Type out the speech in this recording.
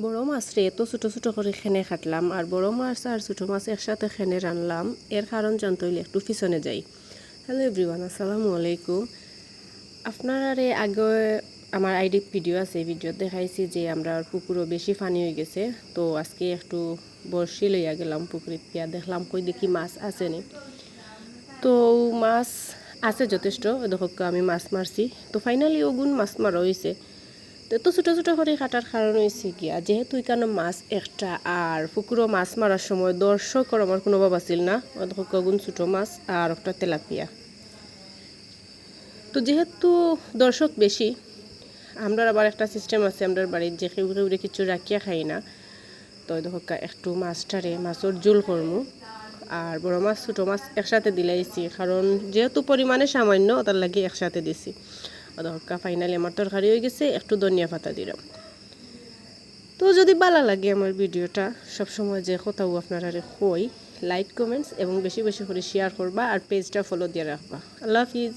বড় মাছ রে তো ছোটো ছোটো করে খেনে কাটলাম আর বড় মাছ আর ছোটো মাছ একসাথে খেনে রানলাম। এর কারণ জানতে হইলে একটু পিছনে যাই। হ্যালো এভরিওয়ান, আসসালামু আলাইকুম। আপনারা আগে আমার আইডির ভিডিও আছে, ভিডিও দেখাইছি যে আমরা পুকুরও বেশি পানি হয়ে গেছে। তো আজকে একটু বড়শি লইয়া গেলাম পুকুরে, গিয়া দেখলাম কই দেখি মাছ আছে নি। তো মাছ আছে যথেষ্ট, দেখো আমি মাছ মারছি। তো ফাইনালি ওগুন মাছ মারা হয়েছে। তো ছোটো ছোটো করে কাটার কারণ হয়েছে গিয়া যেহেতু এখানে মাছ একটা আর পুকুরও মাছ মারার সময় দর্শকর আমার কোনো অভাব আছিল না। ওগুন ছোটো মাছ আর একটা তেলাপিয়া। তো যেহেতু দর্শক বেশি, আমরা আবার একটা সিস্টেম আছে আমরা বাড়ির যে কেউ কেউ কিছু রাখিয়া খাই না। তো দেখো একটু মাছটারে মাছের ঝোল করমু আর বড় মাছ ছোটো মাছ একসাথে দিলাইছি, কারণ যেহেতু পরিমাণে সামান্য তার লাগে একসাথে দিছি। দরকার ফাইনালি আমার তরকারি হয়ে গেছে, একটু ধনিয়া পাতা দিলাম। তো যদি ভালো লাগে আমার ভিডিওটা, সবসময় যে কোথাও আপনারা কই লাইক কমেন্টস এবং বেশি বেশি করে শেয়ার করবা আর পেজটা ফলো দিয়ে রাখবা। আল্লাহ হাফিজ।